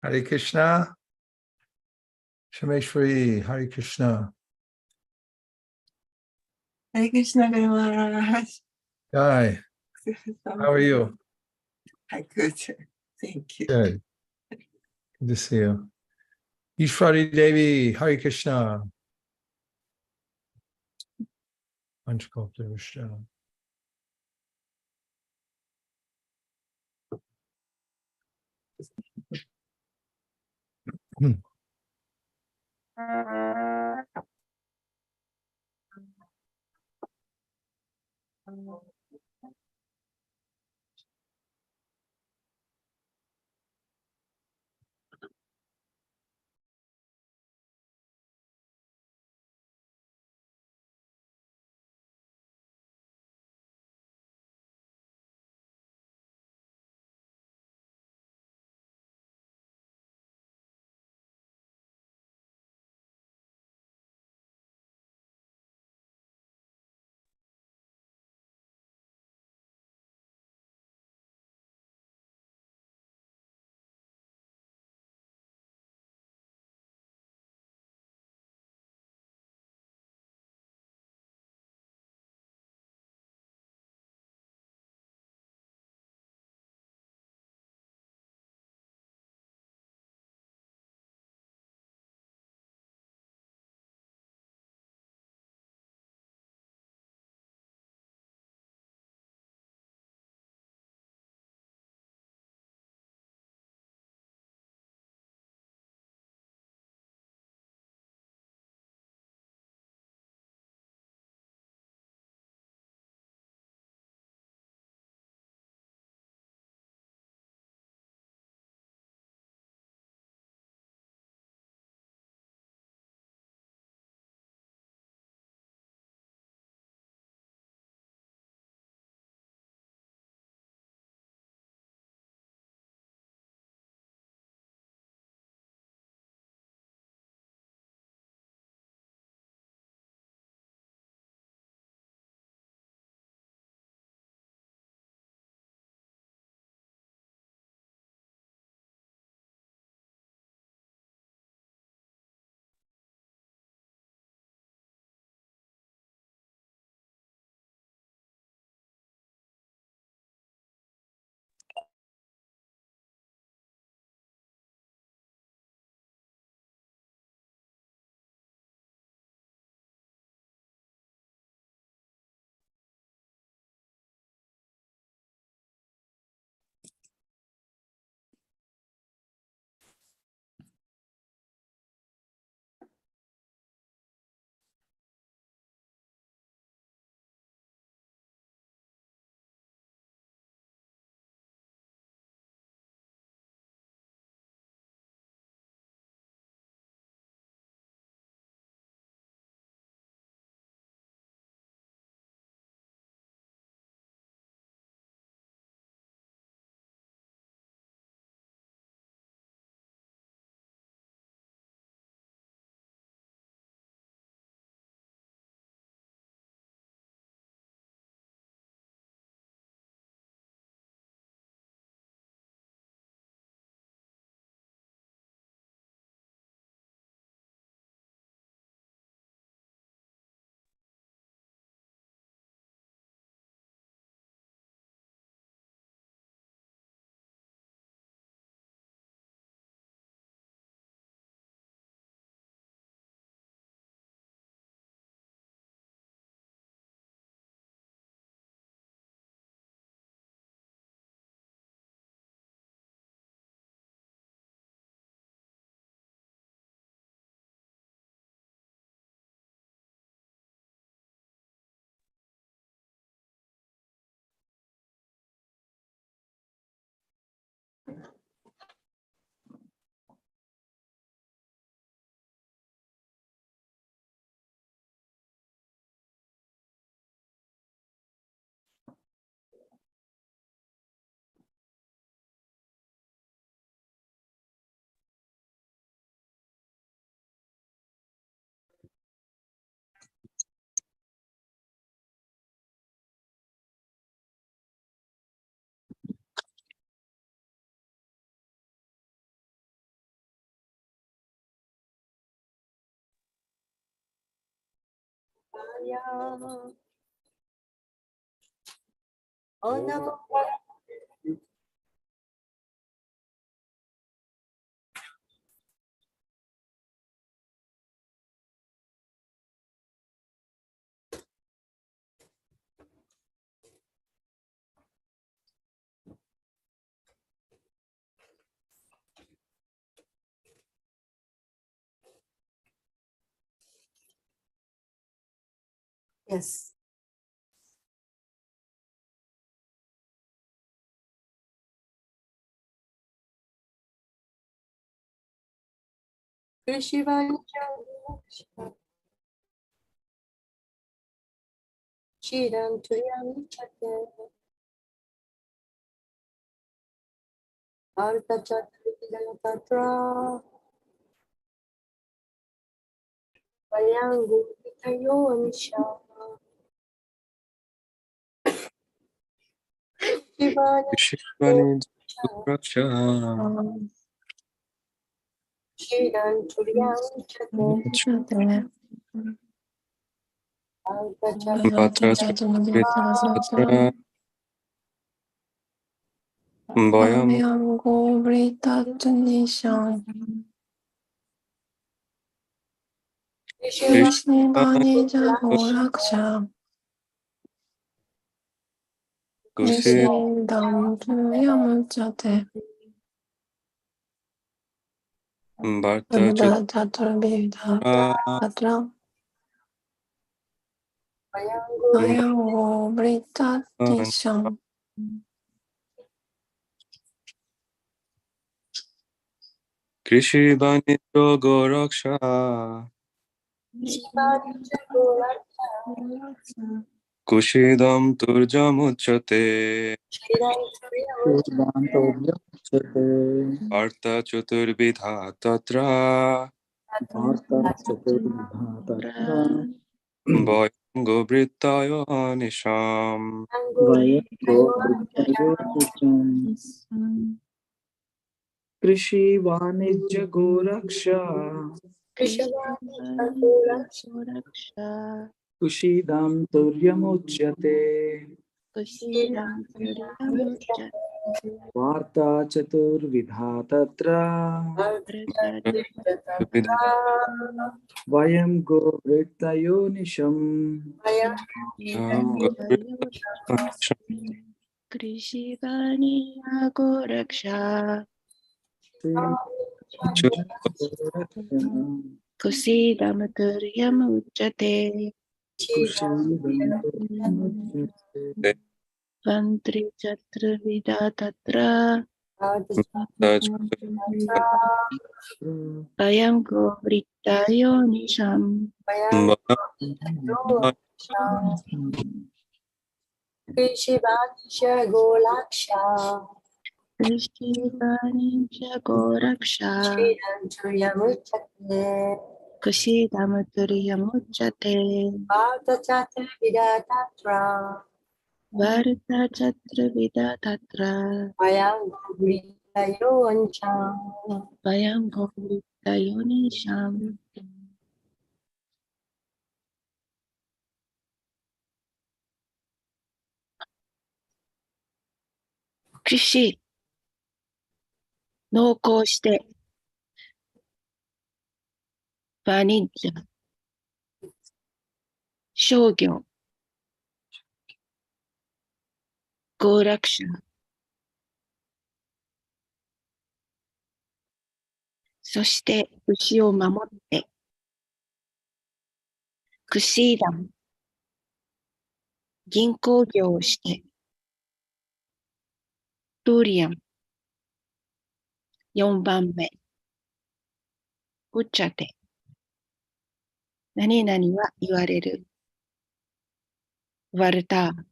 Hare Krishna. Shameshwari, Hare Krishna. Hare Krishna, Maharaj. Hi, how are you? I'm good. Thank you. Good. Good to see you. Ishwari Devi, Hare Krishna. Panchakopta Krishna. Yes. Shivani Raksha Vatra Bayam Kushi Bharta Chitra Krishi Banityo Goraksha Kushidam Turjamuchate Bharta Chaturvidha Tatra Bayam Gobritayo Nisham Krishi Vanijya Goraksha Kushidam Turyamuchyate Varta Chaturvidha Tatra Vayam Go Vritayo Nisham Krishivani Agoraksha Kusidam Turyam Uchate Kushidam Turyamuchyate Vantri Chaturvida Tatra Vayam Govritayo Nisham Krishivani Agoraksha Kusidam Turyam Uchate Varta Chaturvida Tatra Vayam Govritayo Nisham Krishi濃厚してバニッジャ商業合楽者そして牛を守ってクシーダム銀行業をしてトーリアン4番目ウッチャテ何々は言われるワルター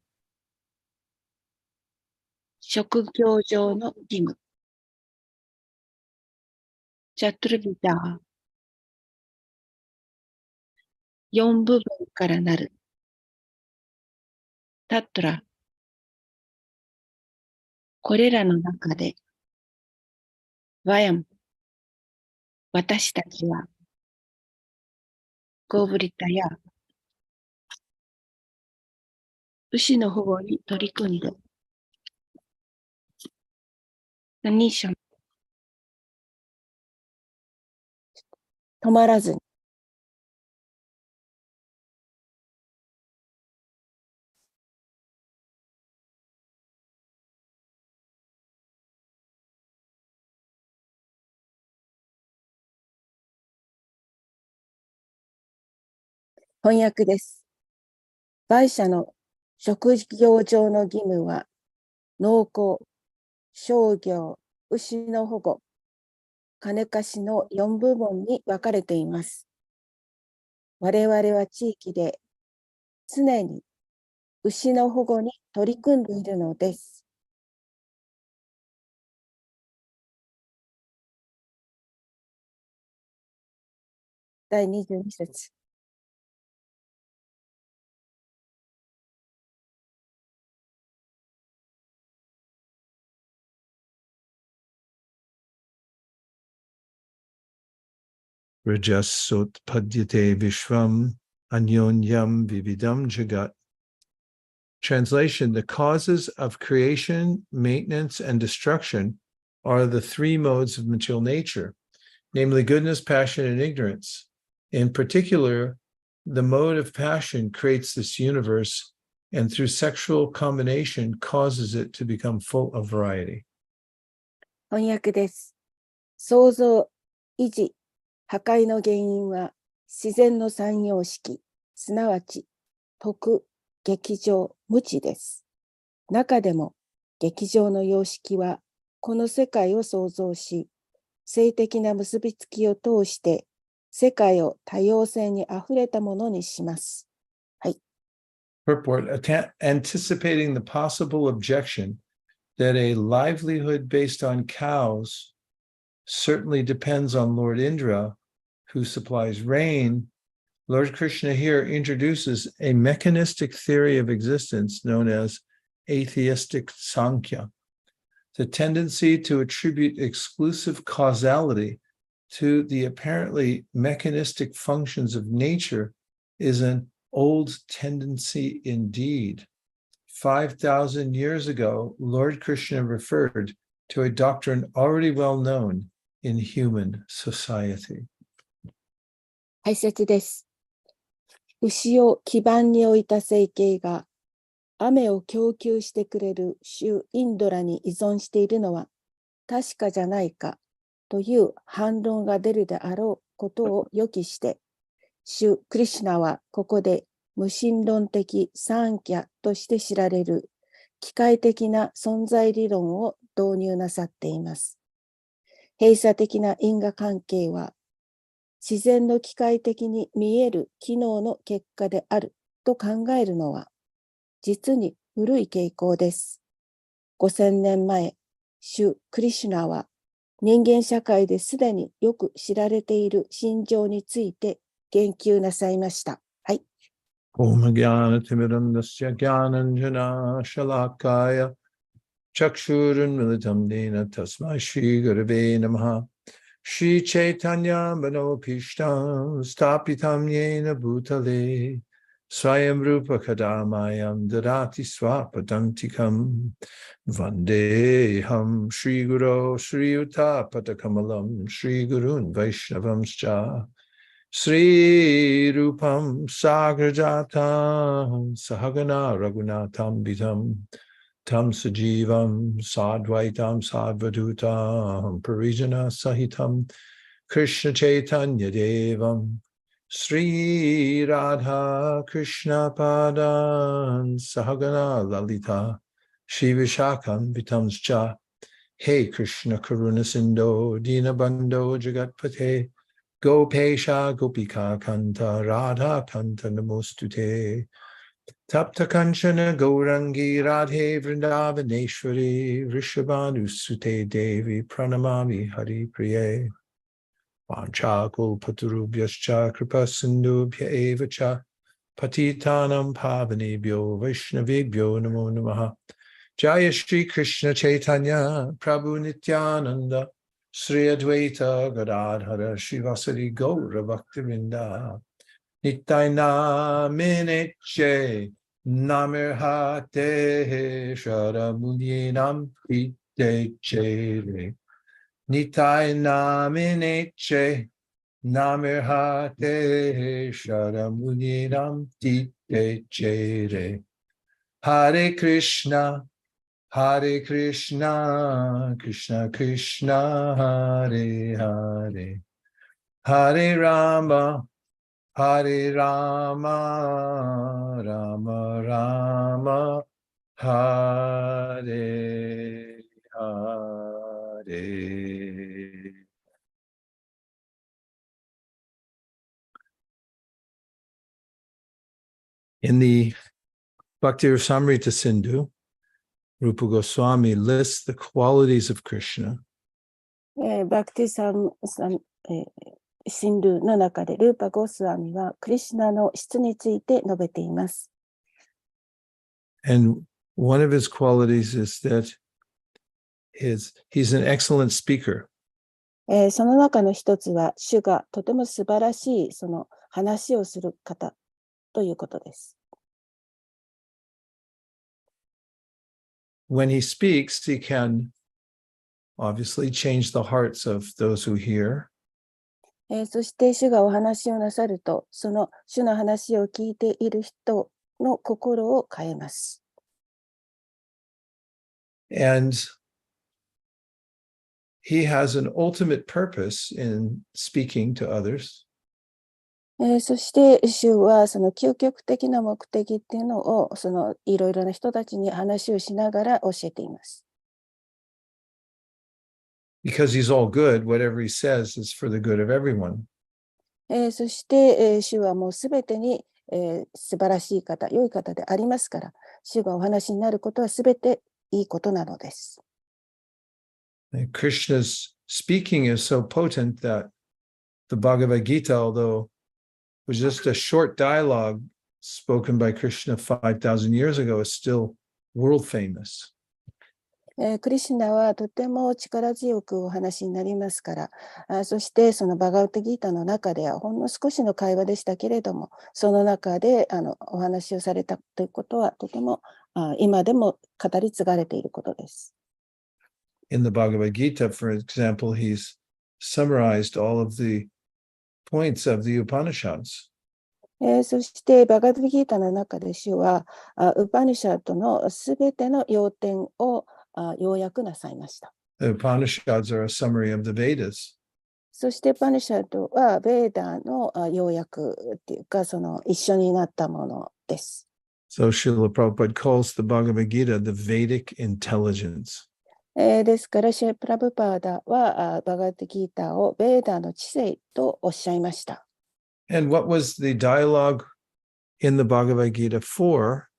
職業上の義務チャトルビダー4部分からなるタトラこれらの中でワヤム私たちはゴブリタや牛の保護に取り組んで、何しゃ止まらずに、翻訳です。売者の職業上の義務は、農耕、商業、牛の保護、金貸しの4部門に分かれています。我々は地域で常に牛の保護に取り組んでいるのです。第22節。Rajasot padyate vishvam anyonyam vividam jagat. Translation: the causes of creation, maintenance, and destruction are the three modes of material nature, namely goodness, passion, and ignorance. In particular, the mode of passion creates this universe, and through sexual combination causes it to become full of variety. 翻訳です。創造、維持、破壊の原因は自然の三様式、すなわち徳、劇場、無知です。中でも劇場の様式はこの世界を創造し、性的な結びつきを通して世界を多様性にあふれたものにします。はい。Purport: anticipating the possible objection that a livelihood based on cows certainly depends on Lord Indra, who supplies rain. Lord Krishna here introduces a mechanistic theory of existence known as atheistic Sankhya, the tendency to attribute exclusive causality to the apparently mechanistic functions of nature is an old tendency indeed. 5,000 years ago, Lord Krishna referred to a doctrine already well known in human society. 解説です。牛を基盤に置いた生形が雨を供給してくれる主インドラに依存しているのは確かじゃないかという反論が出るであろうことを予期して、主クリシュナはここで無神論的サンキャとして知られる機械的な存在理論を導入なさっています。閉鎖的な因果関係は自然の機械的に見える機能の結果であると考えるのは実に古い傾向です。5000年前、主クリシュナは人間社会ですでによく知られている心情について言及なさいました。はい。Om Jnana Timirandasya Jnananjana Shalakaya Chakshurun Militam Dena Tasmai Shri Gurave Namaha Shri Chaitanya Manopishtam Stapitam Yena Bhutale Swayam Rupa Kadamayam Dadati Swapadantikam Vandeham Shri Guru Shri Uta Patakamalam Shri Gurun Vaishnavamscha Sri Rupam Sagrajatam Sahagana Raghunatam Vitam Tam Sajivam Sadvaitam Sadvadutam Parijana Sahitam Krishna Chaitanya Devam Sri Radha Krishna Padan Sahagana Lalita Shri Vishakam Vitamscha Hey Krishna Karuna Sindho Dinabandho Jagatpate Gopesha Gopika Kanta Radha Kanta Namostute Tapta Kanchana Gaurangi Radhe Vrindavaneshwari Rishabhanusute Devi Pranamami Hari Priye Vanchakul Paturubhyascha Kripa Sindhubhya Evacha Patitanam Pavanebhyo Vaishnavebhyo Namo Namaha Jaya Shri Krishna Chaitanya Prabhu Nityananda Sri Advaita Gadadhara Shivasari Gaura Bhaktivinda Nityaina Mineche Namirhate Sharamunyenam Ite Chere Nitai Namineche Namirhate Sharamunyenam Ite Chere Hare Krishna, Krishna Krishna, Hare Hare, Hare Rama, Rama Rama, Hare Hare. In the Bhakti Rasamrita Sindhu, Rupa Goswami lists the qualities of Krishna. バクティさん、シンドゥの中でルーパ・ゴスワミはクリシュナの質について述べています。And one of his qualities is that he's an excellent speaker. その中の一つは、主がとても素晴らしいその話をする方ということです。When he speaks, he can obviously change the hearts of those who hear. そして主がお話をなさると、その主の話を聞いている人の心を変えます。And he has an ultimate purpose in speaking to others. そして主はその究極的な目的っていうのをそのいろいろな人たちに話をしながら教えています。Because he's all good, whatever he says is for the good of everyone. そして、主はもうすべてに、素晴らしい方、良い方でありますから、主がお話になることはすべていいことなのです。And Krishna's speaking is so potent that the Bhagavad Gita, although it was just a short dialogue spoken by Krishna 5,000 years ago, is still world famous. クリシュナはとても力強くお話になりますから、そしてそのバガウタギータの中ではほんの少しの会話でしたけれども、その中でお話をされたということはとても今でも語り継がれていることです。In the Bhagavad Gita, for example, he's summarized all of the points of the Upanishads. そしてバガウタギータの中で主はウパニシャドのすべての要点を要約なさいました。The Upanishads are a summary of the Vedas. そしてパニシャドはベーダの要約っていうか、その一緒になったものです。So Srila Prabhupada calls the Bhagavad Gita the Vedic intelligence. ですから、シェプラブパーダはバガウタギータをベーダの知性とおっしゃいました。And what was the dialogue in the Bhagavad Gita for?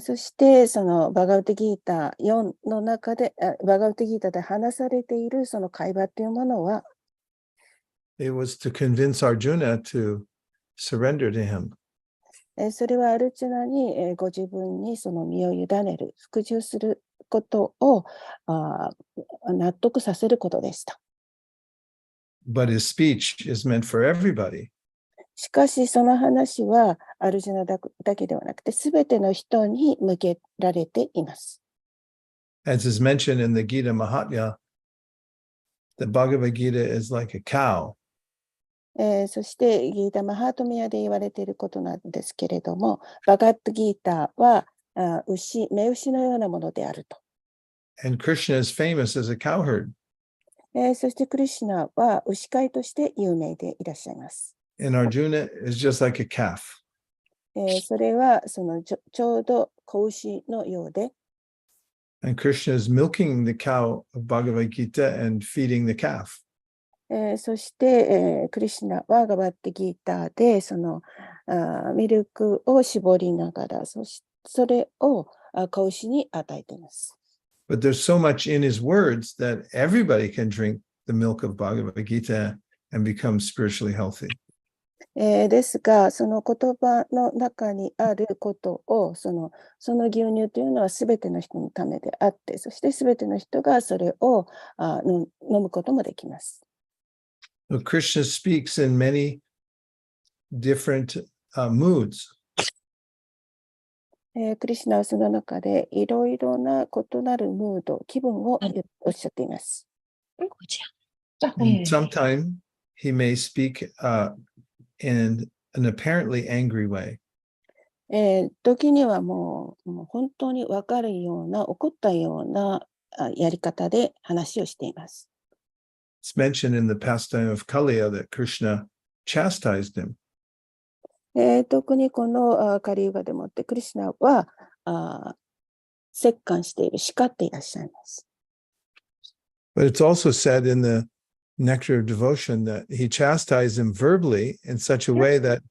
そしてそのバガウタギータ4の中で、バガウタギータで話されているその会話というものは、It was to convince Arjuna to surrender to him. それはアルチュナにご自分にその身を委ねる、服従することを納得させることでした。But his speech is meant for everybody. しかしその話はアルジュナだけではなくてすべての人に向けられています。As is mentioned in the Gita Mahatmya, the Bhagavad Gita is like a cow. そしてギータ・マハートミヤで言われていることなんですけれども、バガットギータは目牛のようなものであると。And Krishna is famous as a cowherd. そしてクリシュナは牛飼いとして有名でいらっしゃいます。And Arjuna is just like a calf. それはそのちょうど子牛のようで、And Krishna is milking the cow of Bhagavad Gita and feeding the calf. そして、クリシュナはガバッテギーターでそのミルクを絞りながら、それを子牛に与えています。But there's so much in his words that everybody can drink the milk of Bhagavad Gita and become spiritually healthy. ですが、その言葉の中にあることを、その牛乳というのはすべての人のためであって、そしてすべての人がそれを飲むこともできます。So Krishna speaks in many different moods. クリシュナはその中でいろいろな異なるムード、気分をおっしゃっています。And sometimes he may speak in an apparently angry way. 時にはもう本当に分かるような、怒ったようなやり方で話をしています。It's mentioned in the pastime of Kaliya that Krishna chastised him. 特にこのカリユガでもってクリシュナは折檻している、叱っていらっしゃいます。But it's also said in the Nectar of Devotion that he chastised him verbally in such a way that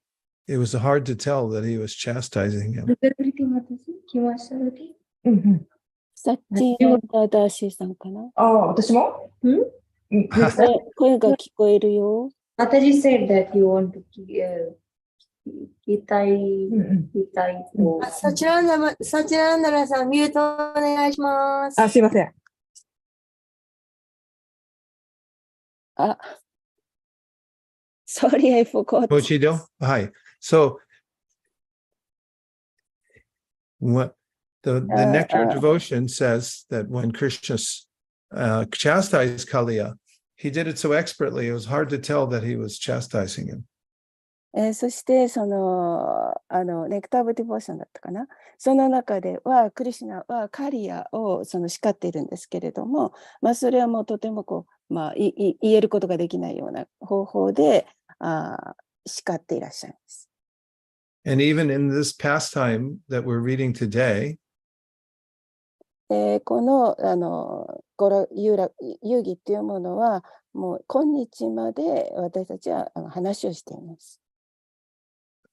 it was hard to tell that he was chastising him. サッチーダダーシーさんかな。私も声が聞こえるよ。Mataji said that you want to Kitai. サチランダラさん、ミュートお願いします。すいません。Sorry, I forgot. Mochido? Hi. So what the Nectar of Devotion says that when Krishna chastised Kaliya, he did it so expertly, it was hard to tell that he was chastising him. そしてそのネクター・オブ・ディボーションだったかな。その中ではクリシュナはカリアを叱っているんですけれども、それはもうとても言えることができないような方法で叱っていらっしゃいます。And even in this pastime that we're reading today, この遊戯っていうものはもう今日まで私たちは話をしています。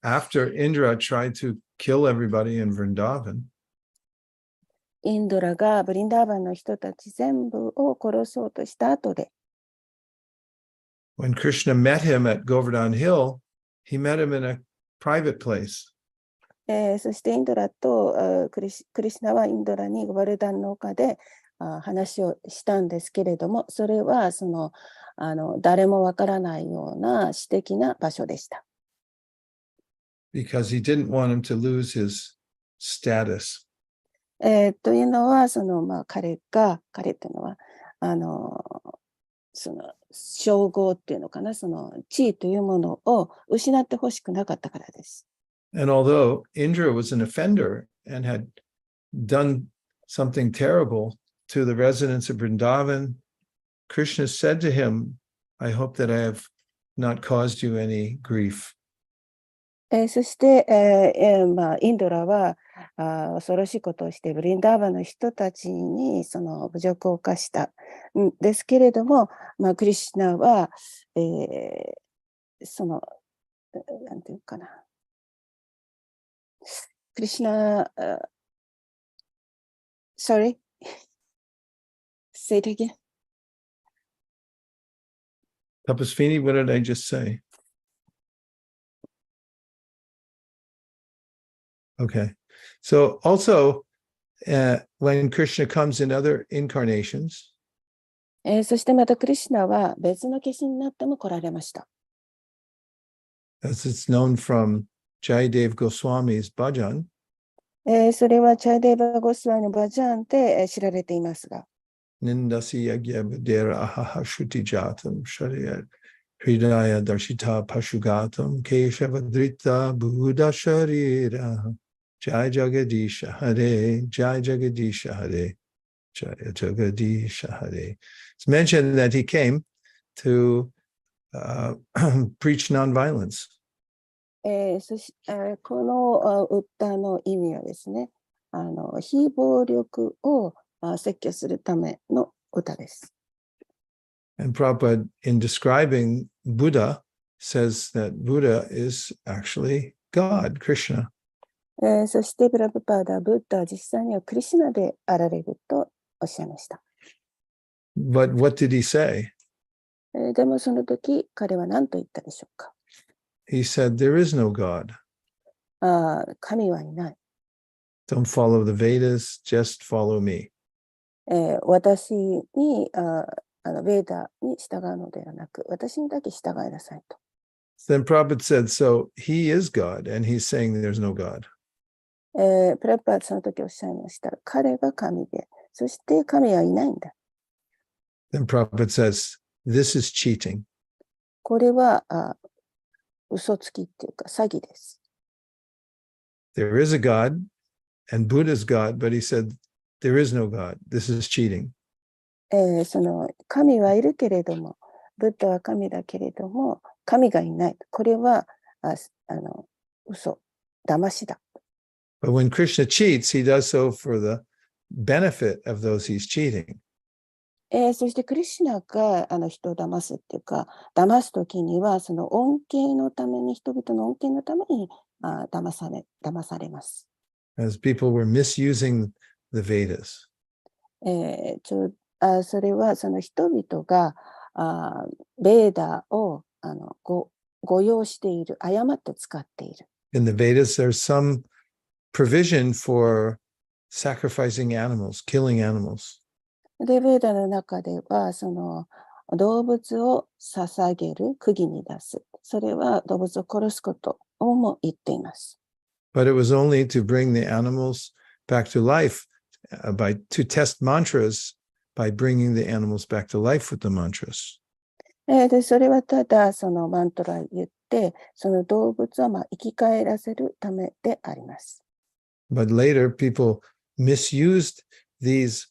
after Indra tried to kill everybody in Vrindavan, インドラがブリンダーバンの人たち全部を殺そうとした後で、when Krishna met him at Govardhan Hill, he met him in a private place. そしてインドラとクリシュナはインドラにゴバルダンの丘で話をしたんですけれども、それは誰もわからないような私的な場所でした。Because he didn't want him to lose his status. というのは彼っていうのは称号っていうのかな、地位というものを失ってほしくなかったからです。And although Indra was an offender and had done something terrible to the residents of Vrindavan, Krishna said to him, I hope that I have not caused you any grief. そして、インドラは恐ろしいことをしてブリンダーバンの人たちに侮辱を犯したんですけれども、クリシュナは、なんていうかな、クリシュナ、sorry, say it again. Tapasvini, what did I just say? Okay. So also, when Krishna comes in other incarnations, そしてまたクリシュナは別の化身になっても来られました。as it's known from Jayadev Goswami's bhajan, それはチャイデーバ・ゴスワミのバジャンで知られていますが、Nindasi yagya videra ahaha shruti jatam shariyat hridaya darshita pashugatam keshavadrita buddha sharira jai jagadisha hare jai jagadisha hare jai jagadisha hare. It's mentioned that he came to preach nonviolence. この歌の意味はですね、非暴力を説教するための歌です。And Prabhupada, in describing Buddha, says that Buddha is actually God, Krishna. そしてプラブパーダ、ブッダは実際にはクリシュナであられるとおっしゃいました。But what did he say? でもその時彼は何と言ったでしょうか。He said, there is no God. 神はいない。Don't follow the Vedas, just follow me. 私にベーダに従うのではなく、私にだけ従いなさいと。Then Prabhupada said, so he is God, and he's saying there's no God. プラッパーその時おっしゃいました。彼が神で、そして神はいないんだ。Then Prabhupada says, this is cheating. これは嘘つきっていうか詐欺です。There is a God and Buddha's God, but he said, there is no God. This is cheating. その神はいるけれども、ブッダは神だけれども、神がいない。これは嘘、騙しだ。But when Krishna cheats, he does so for the benefit of those he's cheating. そしてクリシュナが人を騙すっていうか、騙すときにはその恩恵のために、人々の恩恵のために騙されます。As people were misusing the Vedas. それはその人々がベーダを誤用している、誤って使っている。In the Vedas, there's some provision for sacrificing animals, killing animals. で、ベーダの中では、その動物を捧げる、釘に出す。それは動物を殺すことをも言っています。But it was only to bring the animals back to life to test mantras by bringing the animals back to life with the mantras. で、それはただそのマントラを言って、その動物を生き返らせるためであります。But later, people misused these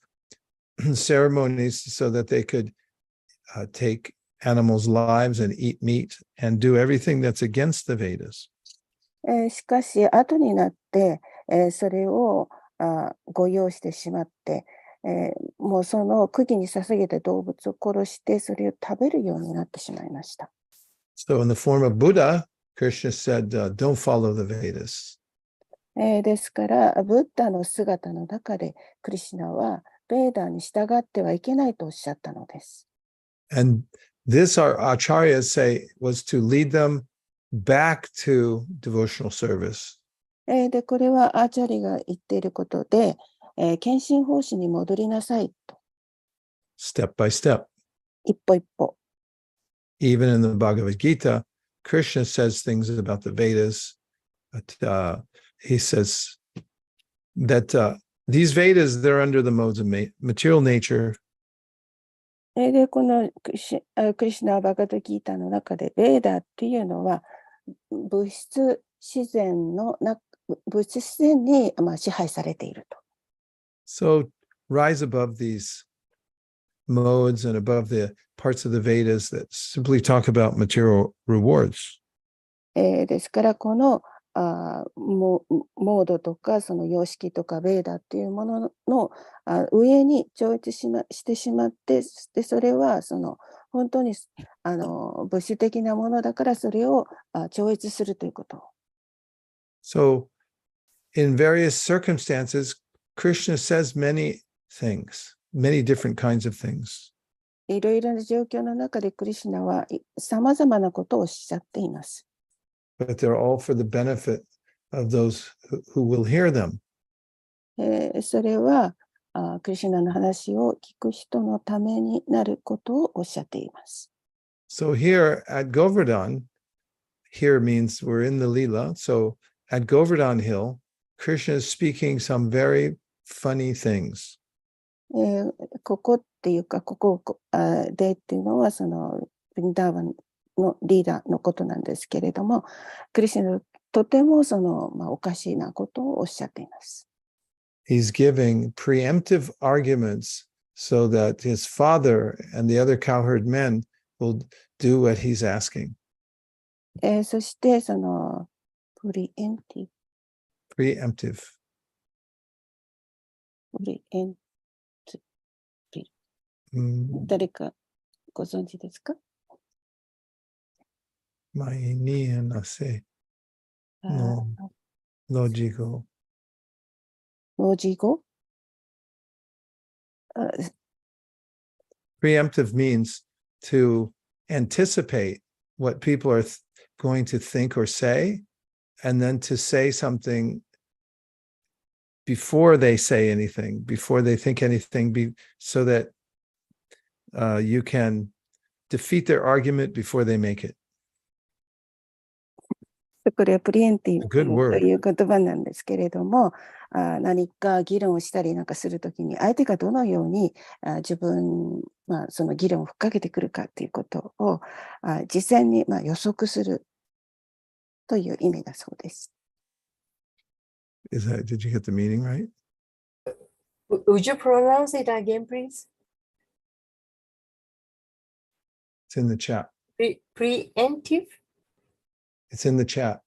ceremonies so that they could take animals' lives and eat meat and do everything that's against the Vedas. しかし、後になって、それを誤用してしまって、もうその釘に捧げた動物を殺して、それを食べるようになってしまいました。So in the form of Buddha, Krishna said, don't follow the Vedas. ですから、ブッダの姿の中で、クリシュナは、ベーダーに従ってはいけないとおっしゃったのです。And this, our acharyas say, was to lead them back to devotional service. で、これはアーチャリが言っていることで、献身奉仕に戻りなさいと。Step by step. 一歩一歩。Even in the Bhagavad Gita, Krishna says things about the Vedas. But, he says that these Vedas, they're under the modes of material nature. で、このクリシュナ・バガダギータの中で、ベーダっていうのは、物質自然に、支配されていると。So rise above these modes and above the parts of the Vedas that simply talk about material rewards. ですから、このモードとか、その様式とか、ベーダっていうものの上に超越してしまって、でそれはその本当に物質的なものだから、それを超越するということ。So in various circumstances, Krishna says many things, many different kinds of things. いろいろな状況の中でクリシュナはさまざまなことをおっしゃっています。But they're all for the benefit of those who will hear them. それはクリシュナの話を聞く人のためになることをおっしゃっています。So here at Govardhan, here means we're in the Leela. So at Govardhan Hill, Krishna is speaking some very funny things. ここっていうか、ここでっていうのは、そのヴィンダーバンのリーダーのことなんですけれども、クリシュナとてもその、おかしいなことをおっしゃっています。He's giving preemptive arguments so that his father and the other cowherd men will do what he's asking. そしてそのpreemptive誰かご存知ですか？Maini nase no logical. 文字語Preemptive means to anticipate what people are going to think or say, and then to say something before they say anything, before they think anything, so that you can defeat their argument before they make it. これはプリエンティ A good ブ word. という言葉なんですけれども、何か議論をしたりなんかするときに、相手がどのように自分、その議論をふっかけてくるかということを事前に予測するという意味だそうです。Did you get the meaning right? Would you pronounce it again, please? It's in the chat. Preemptive? It's in the chat.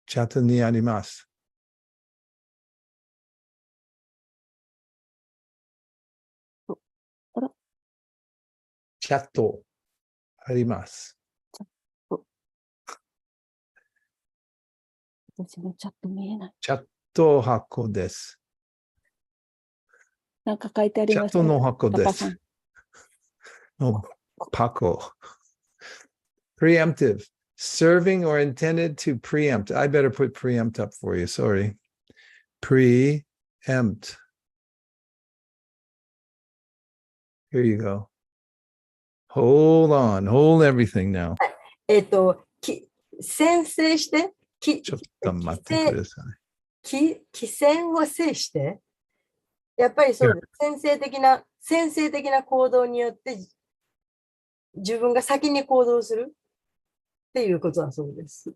Chat ni arimasu. Chat arimasu. 私もちょっと見えない。チャット箱です。なんか書いてありますチャットの箱でパパさんす。の箱。Preemptive. Serving or intended to preempt. I better put preempt up for you. Sorry. Preempt. Here you go. Hold on. Hold everything now. 先制して、ちょっと待ってください。起先を制して、やっぱりそうです。先制的な行動によって自分が先に行動するっていうことだそうです。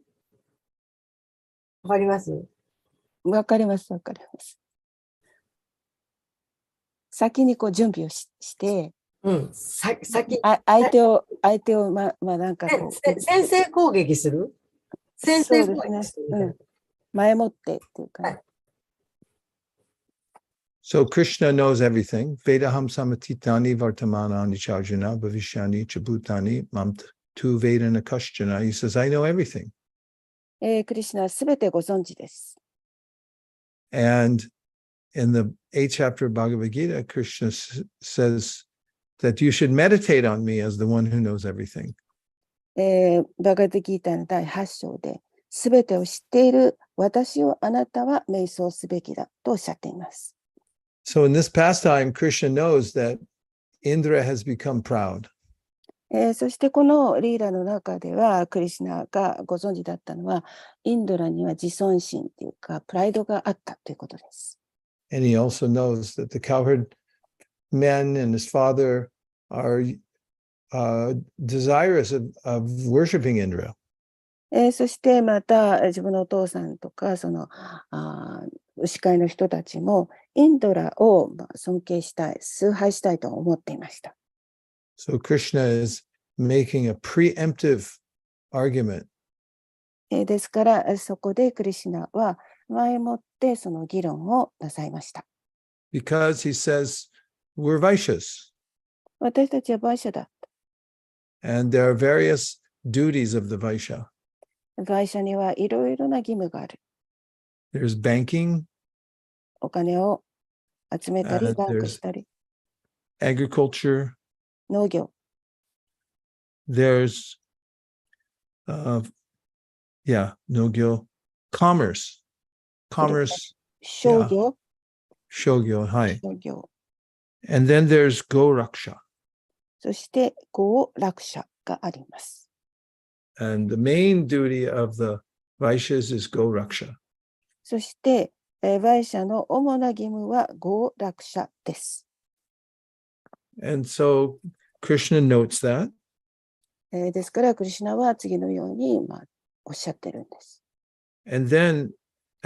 わかります？わかります、わかります。先に準備をして、先相手をなんか先制攻撃する？先制攻撃する。前もってっていうか、ね。So Krishna knows everything. Vedaham samatitani vartamanani charjana bhavishyani chabutani mamt tu vedana kashtana. He says, I know everything. クリシュナはすべてご存知です。And in the 8th chapter of Bhagavad Gita, Krishna says that you should meditate on me as the one who knows everything. バガッドギータの第8章で、すべてを知っている私をあなたは瞑想すべきだとおっしゃっています。So in this pastime, Krishna knows that Indra has become proud. そしてこのリーラの中では、クリシュナがご存知だったのは、インドラには自尊心というか、プライドがあったということです。And he also knows that the cowherd men and his father are desirous of worshiping Indra. そしてまた自分のお父さんとか牛飼いの人たちもインドラを尊敬したい、崇拝したいと思っていました。So Krishna is making a preemptive argument. ですからそこでクリシュナは前もってその議論をなさいました。Because he says we're Vaishyas. 私たちはバイシャだ。And there are various duties of the Vaishya. バイシャにはいろいろな義務がある。There's banking. お金を集めたり、バンクしたり。Agriculture. 農業。There's,農業. Commerce. Commerce. 商業。商業、はい。商業。And then there's Goraksha. そして、ゴーラクシャがあります。And the main duty of the Vaishyas is Goraksha. そして、バイシャの主な義務はゴーラクシャです。And so Krishna notes that. ですから、クリシュナは次のように、おっしゃってるんです。And then,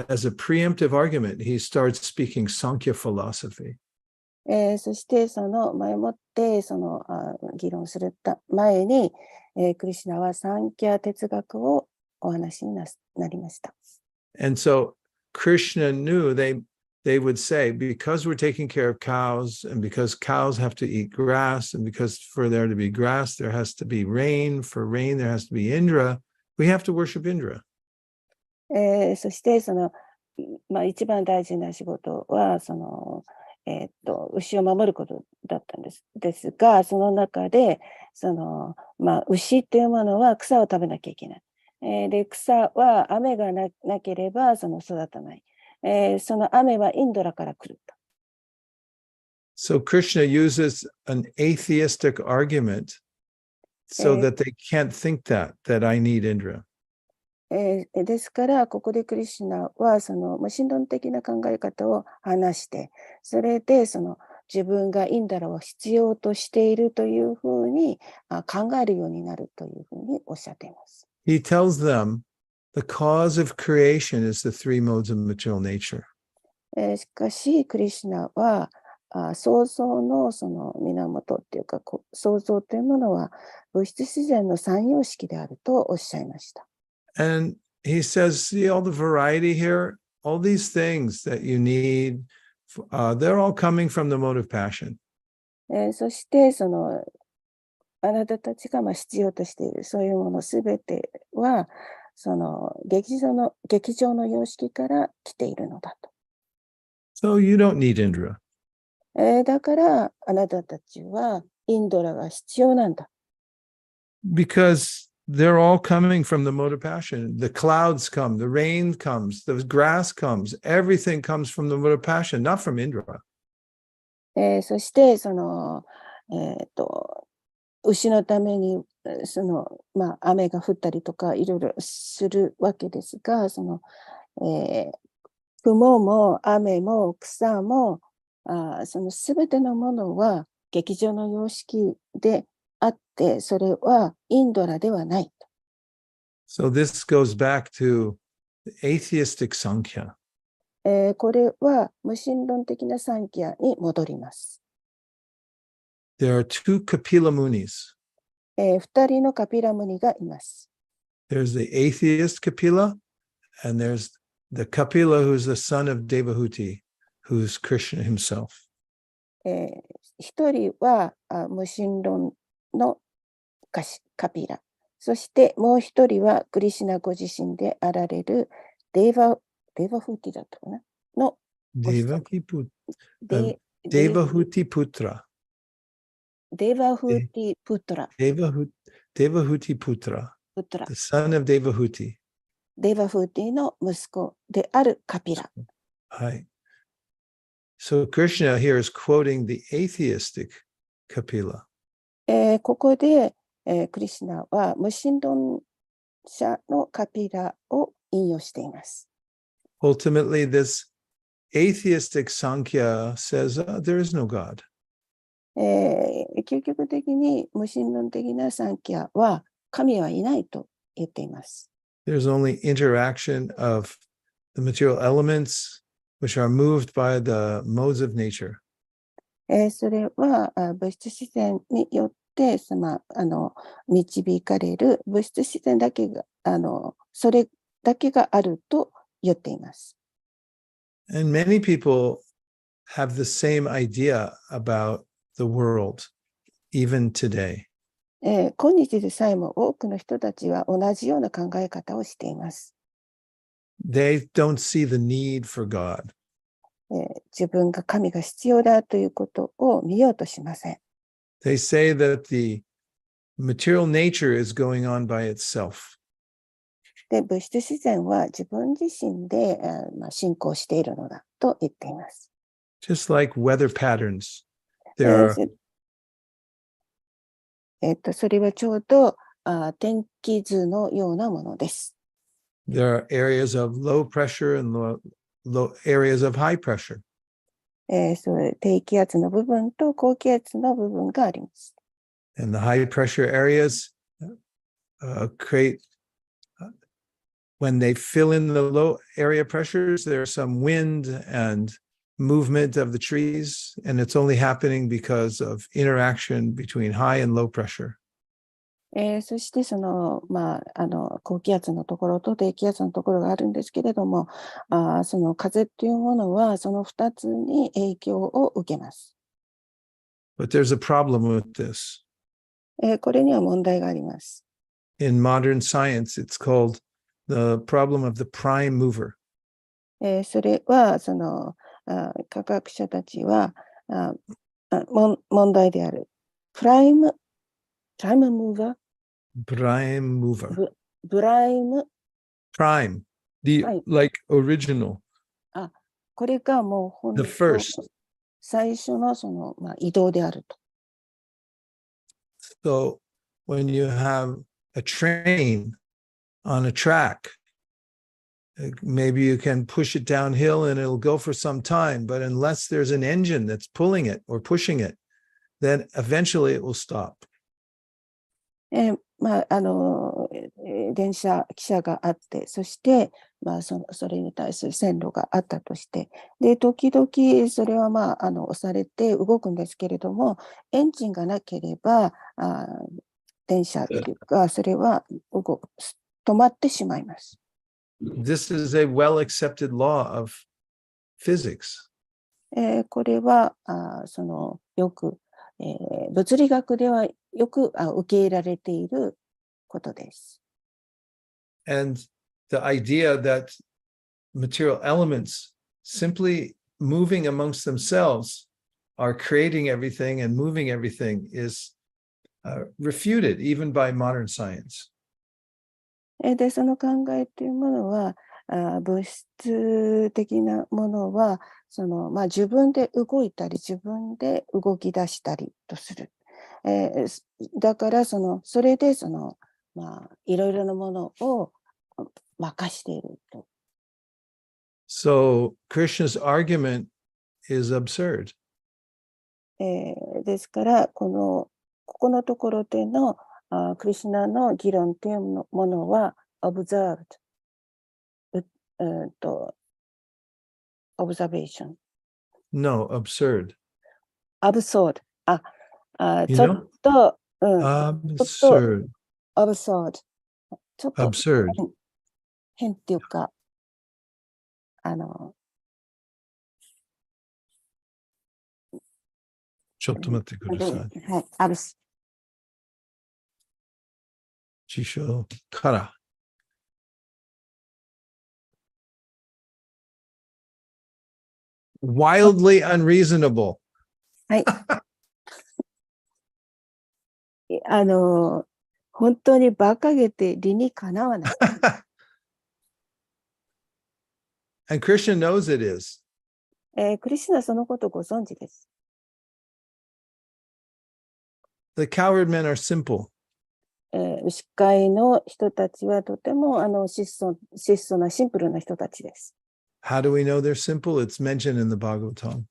as a preemptive argument, he starts speaking Sankhya philosophy. そして、その前もって、議論する前に、クリシュナはサンキャ哲学をお話になりました。And so Krishna knew they would say, because we're taking care of cows, and because cows have to eat grass, and because for there to be grass, there has to be rain. For rain, there has to be Indra. We have to worship Indra. そして、一番大事な仕事は、牛を守ることだったんです。ですが、その中で、牛というものは草を食べなきゃいけない。で、草は雨がなければ育たない。その雨はインドラから来ると。So Krishna uses an atheistic argument. so Eh. that they can't think that I need Indra. ですから、ここでクリシュナは、その無神論的な考え方を話して、それで、自分がインダラを必要としているというふうに考えるようになるというふうにおっしゃっています。He tells them the cause of creation is the three modes of material nature. しかし、クリシュナは、創造のその源っていうか、創造というものは物質自然の三様式であるとおっしゃいました。And he says, see all the variety here, all these things that you need, they're all coming from the mode of passion. そして、あなたたちが必要としている、そういうものすべては、劇場の様式から来ているのだと。So you don't need Indra. だから、あなたたちはインドラが必要なんだ。Because they're all coming from the mode of passion. The clouds come, the rain comes, the grass comes, everything comes from the mode of passion, not from Indra. そして、牛のために、雨が降ったりとか、いろいろするわけですが、雲も雨も草も、すべてのものは劇場の様式であって、それはインドラではない。So this goes back to the atheistic Sankhya. これは無神論的なサンキャに戻ります。There are two Kapila Munis. 二人のカピラムニがいます。There's the atheist Kapila, and there's the Kapila who's the son of Devahuti, who's Krishna himself. 一人は無神論のカピラ。そしてもう一人はクリシュナご自身であられるデーバフーティだったかなの Devahuti Putra. デーバフーティプトラ。Devahuti Putra. The son of Devahuti. デーバフーティの息子であるカピラ。Hi. So Krishna here is quoting the atheistic Kapila. ここで、クリシュナは無神論者のカピラを引用しています。Ultimately, this atheistic Sankhya says there is no God. 究極的に無神論的なサンキャは神はいないと言っています。There's only interaction of the material elements which are moved by the modes of nature. それは物質自然によって導かれる物質自然だけがそれだけがあると言っています。And many people have the same idea about the world, even today. 今日でさえも多くの人たちは同じような考え方をしています。They don't see the need for God. 自分が神が必要だということを見ようとしません。They say that the material nature is going on by itself. で、物質自然は自分自身で進行しているのだと言っています。Just like weather patterns. There are それはちょうど天気図のようなものです。There are areas of low pressure and low areas of high pressure. そういう低気圧の部分と高気圧の部分があります。And the high pressure areas create, when they fill in the low area pressures, there's some wind and movement of the trees, and it's only happening because of interaction between high and low pressure. そして高気圧のところと低気圧のところがあるんですけれども、その風というものはその2つに影響を受けます。But there's a problem with this. これには問題があります。In modern science, it's called the problem of the prime mover. それは科学者たちは問題である。プライムムーバー Prime mover. ブライム Prime. Like original. これがもう本当 The first. 最初の移動であると。So when you have a train on a track. Maybe you can push it downhill and it'll go for some time, but unless there's an engine that's pulling it or pushing it, then eventually it will stop. 電車、汽車があって、そして、それに対する線路があったとして、で、時々それは押されて動くんですけれども、エンジンがなければ、電車というか、それは止まってしまいます。This is a well-accepted law of physics. これは、よく、物理学ではよく受け入れられていることです。And the idea that material elements simply moving amongst themselves are creating everything and moving everything is refuted even by modern science. で、その考えというものは、物質的なものは、自分で動いたり、自分で動き出したりとする。だから、それで、いろいろなものを任していると。So Krishna's argument is absurd. ですから、ここのところでのクリシュナの議論というものは observed、observation。No, absurd. absurd。You ちょ know? っと、Absurd. absurd。ちょっと Absurd. 変っていうか、ちょっと待ってください。はい、辞書から。Wildly unreasonable. はい。本当に馬鹿げて理にかなわない。And Krishna knows it is. クリシュナはそのことをご存知です。The coward men are simple. 牛飼いの人たちはとても質素なシンプルな人たちです。How do we know they're simple? It's mentioned in the Bhagavatam.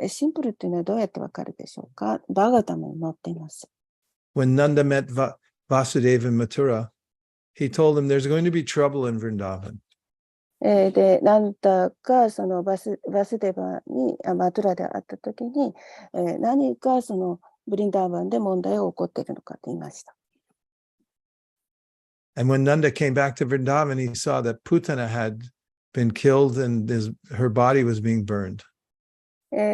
シンプルっていうのはどうやってわかるでしょうか。バーガタムに載っています。When Nanda met Vasudeva in Mathura, he told him there's going to be trouble in Vrindavan. で、なんだかそのバスデバにマトゥラで会ったときに、何かそのブリンダーバンで問題が起こっているのかと言いました。And when Nanda came back to Vrindavan, he saw that Putana had been killed and her body was being burned.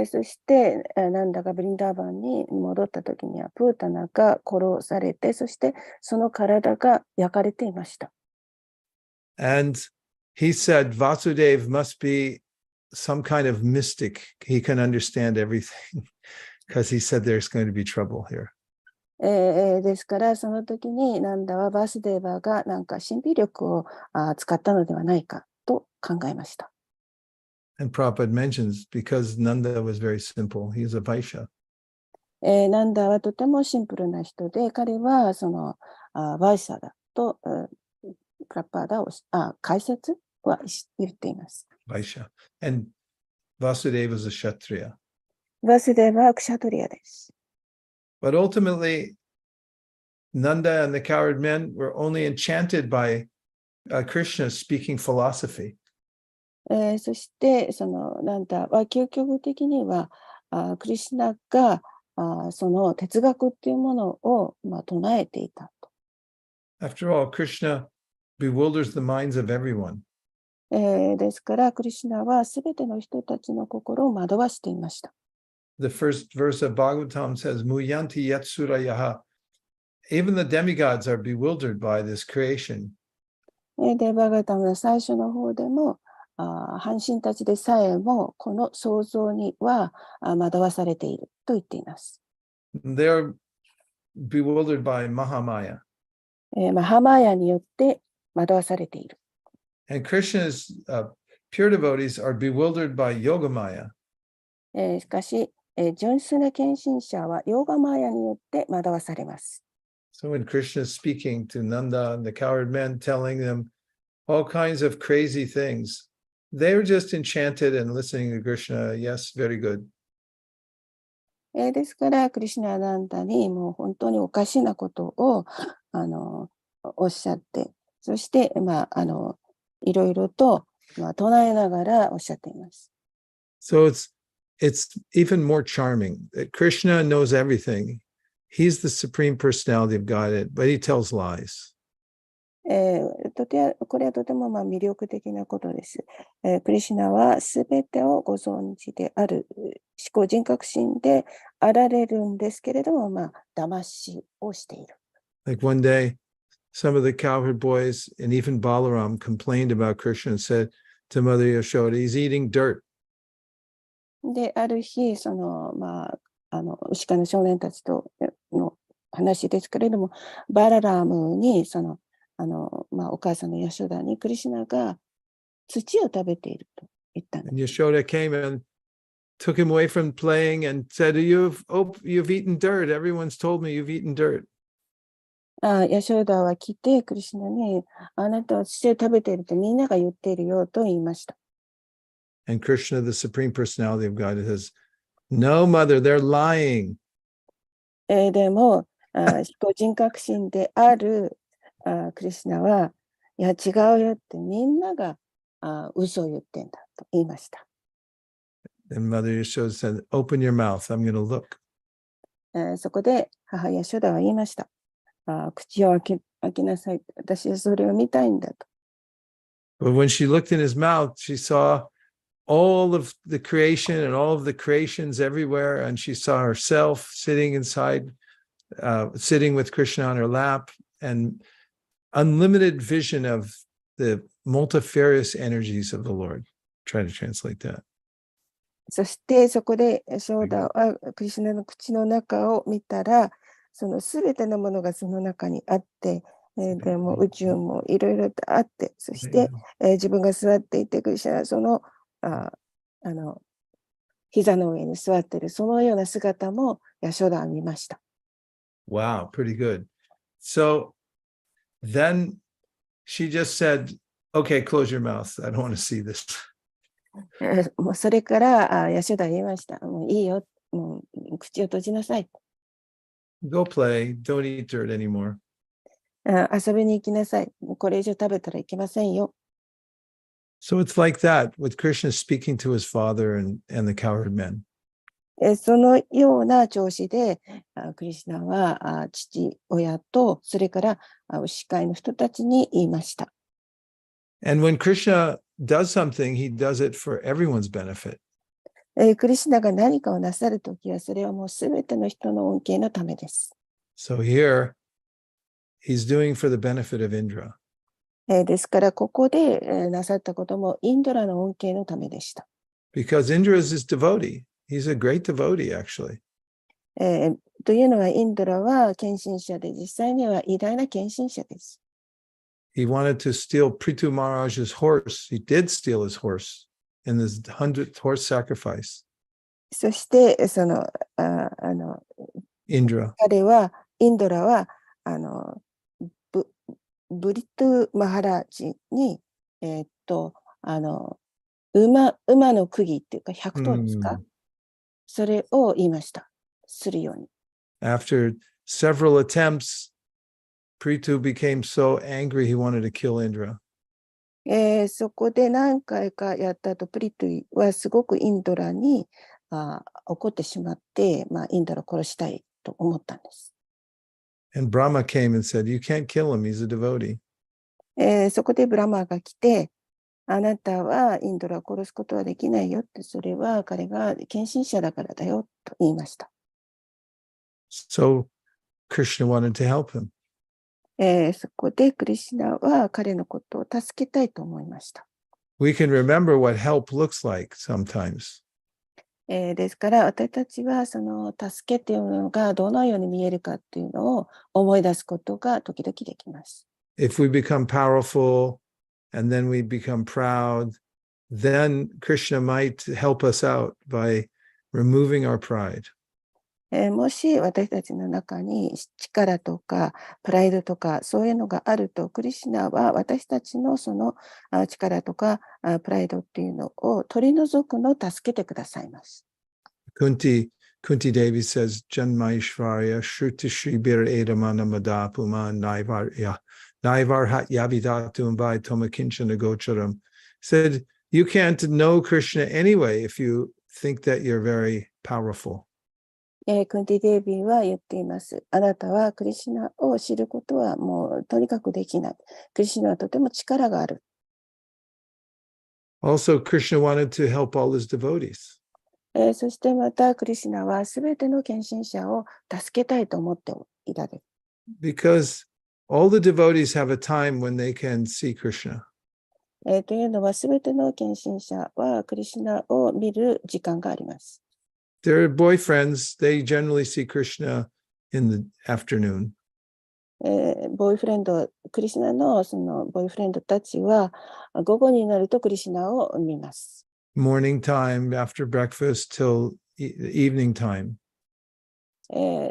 そして、なんだかブリンダーバンに戻ったときには、プータナが殺されて、そしてその体が焼かれていました。And he said Vasudeva must be some kind of mystic. He can understand everything because he said there's going to be trouble here. ですから、その時になんだはバスデーバーがなんか神秘力を使ったのではないかと考えました。And Prabhupada mentions because Nanda was very simple, he's a Vaishya. ナンダはとてもシンプルな人で、彼はそのバイシャだとプラパーダを解説は言っています。Vaishya. And Vasudeva is a Kshatriya. バスデーバーはクシャトリアです。But ultimately, Nanda and the coward men were only enchanted by Krishna speaking philosophy. そしてそのナンダは究極的にはクリシュナがその哲学っていうものを唱えていたと。After all, Krishna bewilders the minds of everyone. ですからクリシュナはすべての人たちの心を惑わしていました。The first verse of Bhagavatam says, Muyanti yatsurayaha. Even the demigods are bewildered by this creation. で、バガタムの最初の方でも、半身たちでさえもこの創造には惑わされていると言っています。They're bewildered by Mahamaya. マハマーヤによって惑わされている。And Krishna's pure devotees are bewildered by Yogamaya. しかし、純粋な献身者はヨーガマーヤによって惑わされます。So when Krishna is speaking to Nanda and the cowherd men, telling them all kinds of crazy things, they're just enchanted and listening to Krishna. Yes, very good. ですから、クリシュナナンダにもう本当におかしなことをおっしゃって、そして、いろいろと、唱えながらおっしゃっています。So it's even more charming that Krishna knows everything. He's the supreme personality of Godhead, but he tells lies. これはとても魅力的なことです。クリシュナはすべてをご存知である思考人格心であられるんですけれども、騙しをしている。Like one day, some of the cowherd boys and even Balaram complained about Krishna and said to Mother Yashoda, he's eating dirt. で、ある日、牛飼いの少年たちとの話ですけれども、バララムに、お母さんのヤショダにクリシュナが土を食べていると言ったんです。And Yashoda came and took him away from playing and said, you've eaten dirt. Everyone's told me you've eaten dirt. ヤショダは来て、クリシュナに、あなたは土を食べているとみんなが言っているよと言いました。And Krishna, the Supreme Personality of God, says, no, mother, they're lying. でも、思考人格心であるクリシュナは、いや、違うよってみんなが嘘を言ってんだと言いました。And Mother Yashoda said, open your mouth, I'm going to look. そこで母ヤショダは言いました。口を開きなさい。私はそれを見たいんだと。But when she looked in his mouth, she saw all of the creation and all of the creations everywhere. And she saw herself sitting inside, sitting with Krishna on her lap, and unlimited vision of the multifarious energies of the Lord. Try to translate that. そしてそこでショーダはクリシュナの口の中を見たら、そのすべてのものがその中にあって、でも宇宙もいろいろとあって、そして、自分が座っていて、クリシュナはその膝の上に座っている、そのような姿もヤショダは見ました。Wow, pretty good. So then she just said, okay, close your mouth. I don't want to see this. もうそれからヤショダは言いました。もういいよ。もう口を閉じなさい。Go play. Don't eat dirt anymore. 遊びに行きなさい。これ以上食べたらいけませんよ。So it's like that with Krishna speaking to his father and the cowherd men. そのような調子で、クリシュナは父親と、それから牛飼いの人たちに言いました。And when Krishna does something, he does it for everyone's benefit. クリシュナが何かをなさるときは、それはもうすべての人の恩恵のためです。So here, he's doing for the benefit of Indra. ですから、ここでなさったこともインドラの恩恵のためでした。Because Indra is his devotee. He's a great devotee, actually. というのは、インドラは献身者で、実際には偉大な献身者です。He wanted to steal Prithu Maharaj's horse. He did steal his horse in his 100th horse sacrifice. そして、Indra. インドラは、ブリトゥ・マハラージに、馬の釘っていうか、100頭ですか、それを言いました。するように。After several attempts, Prithu became so angry he wanted to kill Indra. そこで何回かやった後、プリトゥはすごくインドラに怒ってしまって、インドラを殺したいと思ったんです。And Brahma came and said, you can't kill him, he's a devotee. そこでブラマーが来て、あなたはインドラを殺すことはできないよって、それは彼が献身者だからだよと言いました。So Krishna wanted to help him. そこでクリシュナは彼のことを助けたいと思いました。We can remember what help looks like sometimes. ですから私たちはその助けというのがどのように見えるかというのを思い出すことが時々できます。If we become powerful and then we become proud, then Krishna might help us out by removing our pride. もし私たちの中に力とかプライドとかそういうのがあると、クリシュナは私たちのその力とかプライドっていうのを取り除くのを助けてくださいます。Kunti Devi says, Janmaishvarya Shruti Shribir Edamana Madapuma Naivar Hat Yavidatum by Tomakinchana Gocharam. Said, you can't know Krishna anyway if you think that you're very powerful. クンティデービーは言っています。あなたはクリシュナを知ることはもうとにかくできない。クリシュナはとても力がある。Also, Krishna wanted to help all his devotees. そしてまたクリシュナはすべての献身者を助けたいと思っていたです。Because all the devotees have a time when they can see Krishna. というのはすべての献身者はクリシュナを見る時間があります。Their boyfriends, they generally see Krishna in the afternoon. ボーイフレンド、クリシュナのそのボーイフレンドたちは午後になるとクリシュナを見ます。Morning time, after breakfast till evening time.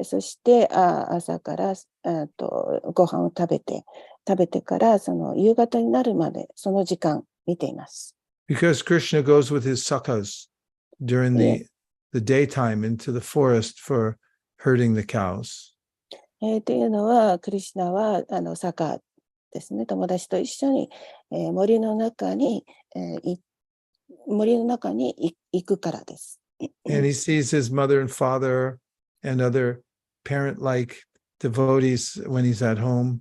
そして朝からご飯を食べてからその夕方になるまでその時間見ています。Because Krishna goes with his sakhas during the daytime into the forest for herding the cows. というのはクリシュナはサカですね、友達と一緒に、森の中に行くからです。And he sees his mother and father and other parent-like devotees when he's at home.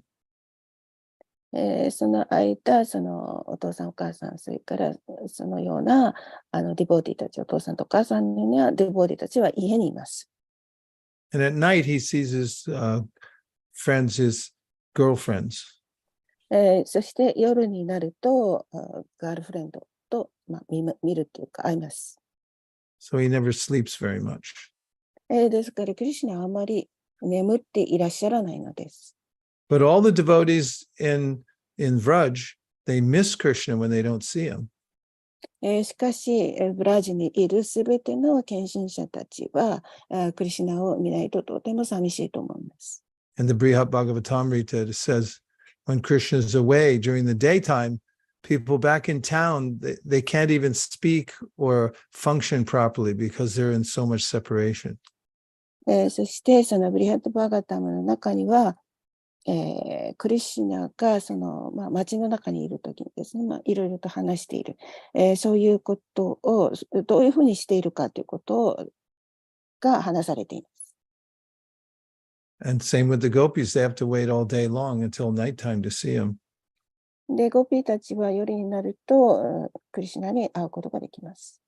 その間、そのお父さんお母さん、それからそのようなディボーティたち、お父さんとお母さんにはディボーティたちは家にいます。And at night he sees his friends, his girlfriends. そして夜になるとガールフレンドと、見るというか会います。So he never sleeps very much. ですからクリシュナはあまり眠っていらっしゃらないのです。But all the devotees in Vraj, they miss Krishna when they don't see him. しかし、ブラジにいるすべての献身者たちはクリシュナを見ないととても寂しいと思います。And the Brihat Bhagavatamrita says, when Krishna is away during the daytime, people back in town, they can't even speak or function properly because they're in so much separation. そしてそのブリハットバーガタムの中には、クリシュナがその、町の中にいるときにですね、いろいろと話している、そういうことをどういうふうにしているかということが話されています。And same with the gopis, they have to wait all day long until nighttime to see him. で、ゴピーたちは夜になるとクリシュナに会うことができます。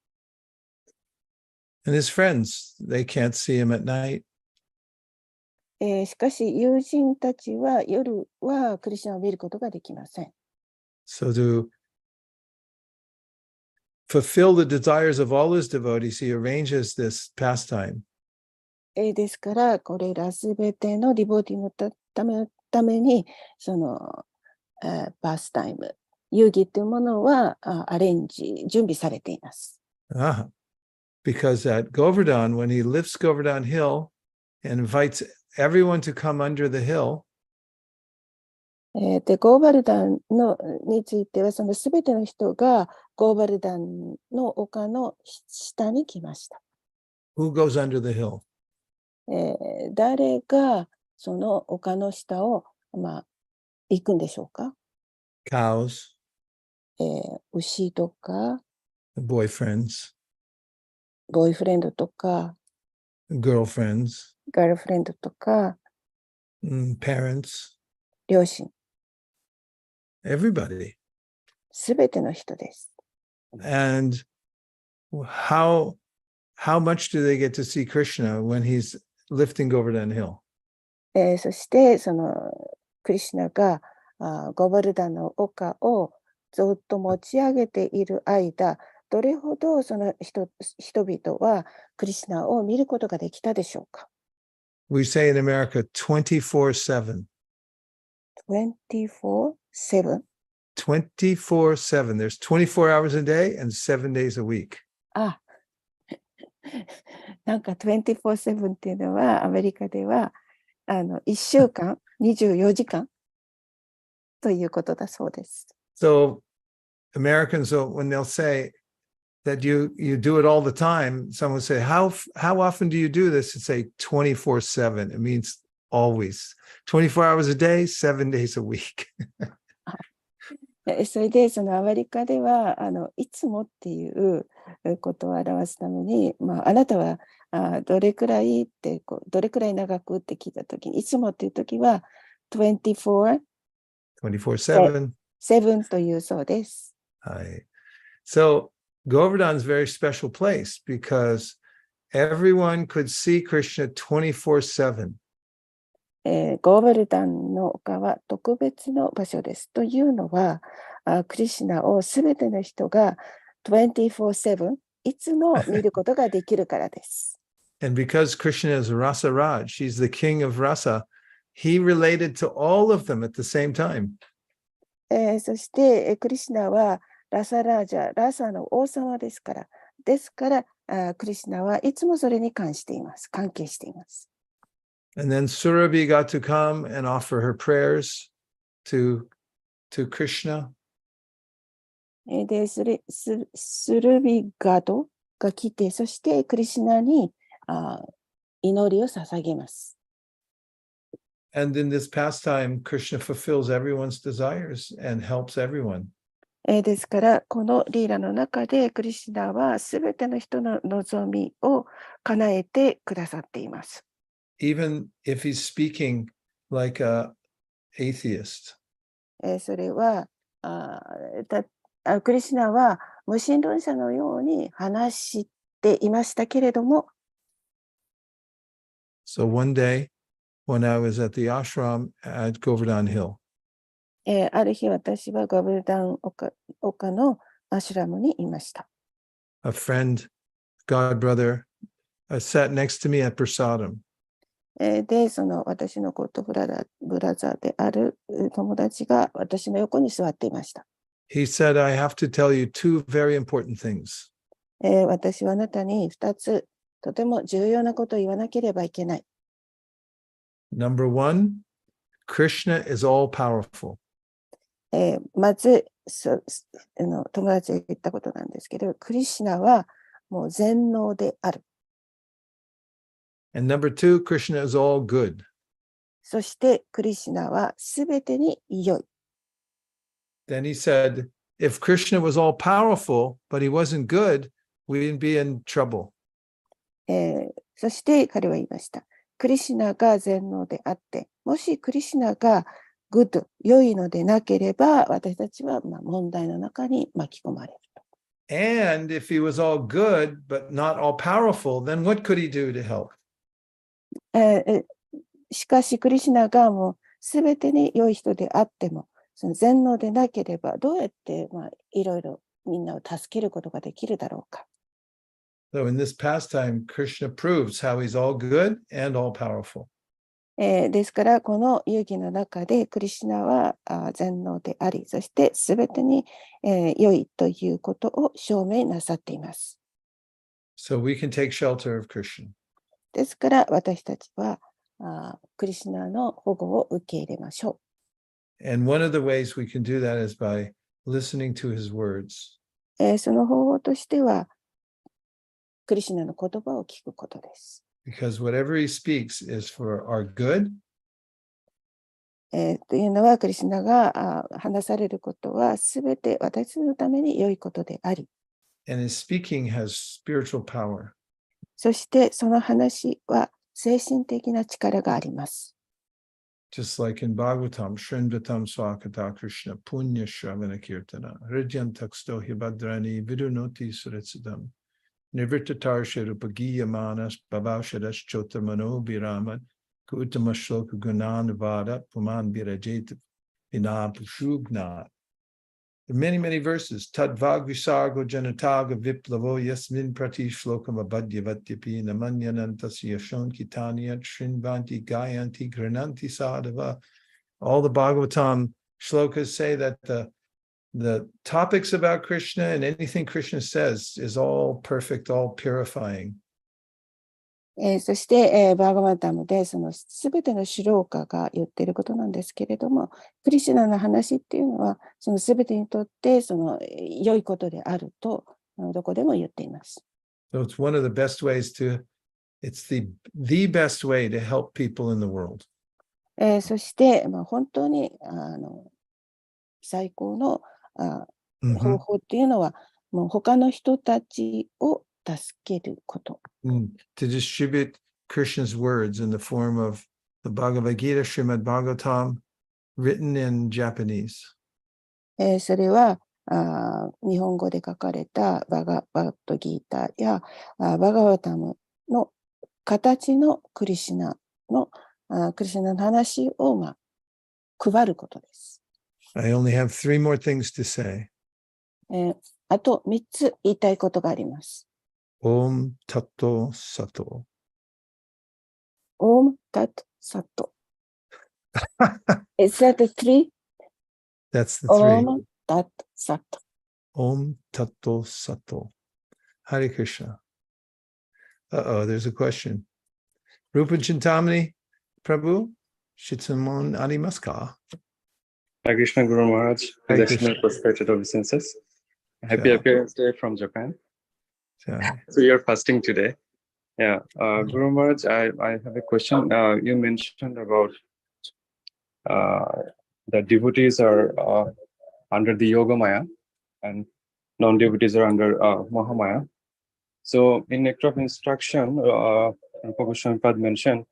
And his friends, they can't see him at night. しかし、友人たちは夜はクリシュナを見ることができません。So to fulfill the desires of all his devotees, he arranges this pastime. ですから、これらすべてのディボーティのために、そのパスタイム、遊戯というものはアレンジ、準備されています。Because at Govardhan, when he lifts Govardhan Hill and invites everyone to come under the hill, で、ゴーバルダンについては、そのすべての人がゴーバルダンの丘の下に来ました。who goes under the hill? 誰がその丘の下を、行くんでしょうか？ Cows, 牛とか、boyfriends, ボーイフレンドとか、girlfriends, ガールフレンドとか、parents, 両親、everybody. すべての人です。And how much do they get to see Krishna when he's lifting Govardhan Hill? そしてそのクリシュナがゴバルダンの丘をずっと持ち上げている間、どれほどその人々はクリシュナを見ることができたでしょうか？ We say in America 24/7. 24/7? 24/7. There's 24 hours a day and 7 days a week. なんか24/7っていうのはアメリカでは1週間24時間ということだそうです。So Americans, when they'll say that you do it all the time, someone will say, how often do you do this? It's say 24/7. It means always. 24 hours a day, 7 days a week. それでそのアメリカではいつもっていうことを表すために、あなたはどれくらいってどれくらい長くって聞いたときに、いつもっていうときは24/7 24/7. というそうです。Hi. So Govardhan is a very special place because everyone could see Krishna 24/7. ゴーバルダンの丘は特別の場所です。というのは、クリシュナをすべての人が24/7いつも見ることができるからです。And because Krishna is Rasa Raj, he's the king of Rasa, he related to all of them at the same time. そして、クリシュナはラサラージャ、ラサの王様ですから、クリシュナはいつもそれに関係しています。And then Surabhi got to come and offer her prayers to Krishna. で、スルビガドが来て、そしてクリシュナに祈りを捧げます。And in this pastime, Krishna fulfills everyone's desires and helps everyone. ですから、このリーラの中でクリシュナはすべての人の望みを叶えてくださっています。Even if he's speaking like an atheist. それはクリシュナは無神論者のように話していましたけれども、So one day, when I was at the ashram at Govardhan Hill, ある日私はゴブルダン丘のアシュラムにいました。a friend, God brother, sat next to me at Prasadam. で、その私のゴッドブラザーである友達が私の横に座っていました。He said, I have to tell you two very important things. 私はあなたに2つとても重要なことを言わなければいけない。Number one, Krishna is all powerful. まず友達が言ったことなんですけど、クリシュナはもう全能である。And number two, Krishna is all good. そしてクリシュナはすべてに良い。Then he said, if Krishna was all powerful, but he wasn't good, we'd be in trouble. そして彼は言いました。クリシュナが全能であって、もしクリシュナがグッド、良いのでなければ、私たちは問題の中に巻き込まれると。And if he was all good, but not all powerful, then what could he do to help? しかし、クリシュナがもうすべてに良い人であっても、その全能でなければ、どうやっていろいろみんなを助けることができるだろうか。So in this pastime, Krishna proves how he's all good and all powerful. ですから、この遊戯の中で、クリシュナは全能であり、そしてすべてに良いということを証明なさっています。So we can take shelter of Krishna. ですから、私たちはクリシュナの保護を受け入れましょう。And one of the ways we can do that is by listening to his words. その方法としては、クリシュナの言葉を聞くことです。Because whatever he speaks is for our good. というのは、クリシュナが話されることは、すべて私のために良いことであり、And his speaking has spiritual power. そしてその話は精神的な力があります。Just like in Bhagavatam, Shrinvatam Swakata Krishna Punya Shravana Kirtana, Hridyan Taksto Hibadrani Vidunoti Suritsidam, Nivrittatar Shirupagiya Manas, Babaushadash Chotamano Biraman, Kutama Shloka Gunan Vada, Puman Birajit, Vinapushugnat. Many, many verses. Tadvag Visargo Janataga Viplavo Yasmin Prati Shlokam Abadya Vatyapi Namanyanantasya Shon Kitanya Shrinvanti Gayanti Grananti Sadhava. All the Bhagavatam shlokas say that the topics about Krishna and anything Krishna says is all perfect, all purifying. そして、バーガバタムでそのすべてのシュローカが言っていることなんですけれども、クリシュナの話っていうのは、そのすべてにとってその良いことであると、どこでも言っています。So it's one of the best ways to, it's the best way to help people in the world. そして、本当に最高の方法っていうのは、もう他の人たちを助けること。To distribute Krishna's words in the form of the Bhagavad Gita, Srimad Bhagavatam, written in Japanese. それは日本語で書かれたバガバットギータやバガバタムの形のクリシュナの話を、配ることです。I only have 3 more things to say. あと3つ言いたいことがあります。Om Tato Sato. Om Tat Sato. Is that the 3? That's the 3. Om Tat Sato. Om Tato Sato. Hare Krishna. Uh-oh, there's a question. Rupa Chintamani, Prabhu, Shitsamon Arimasu ka? Hare Krishna Guru Maharaj, Hare His Krishna. excellent prosperity obeisances. Happy Yeah. appearance day from Japan. Sorry. So you're fasting today. Yeah, Guru Maharaj, I have a question. You mentioned about the devotees are under the Yoga Maya and non-devotees are under Mahamaya. So in Nectar of Instruction, Rupa Goswami mentioned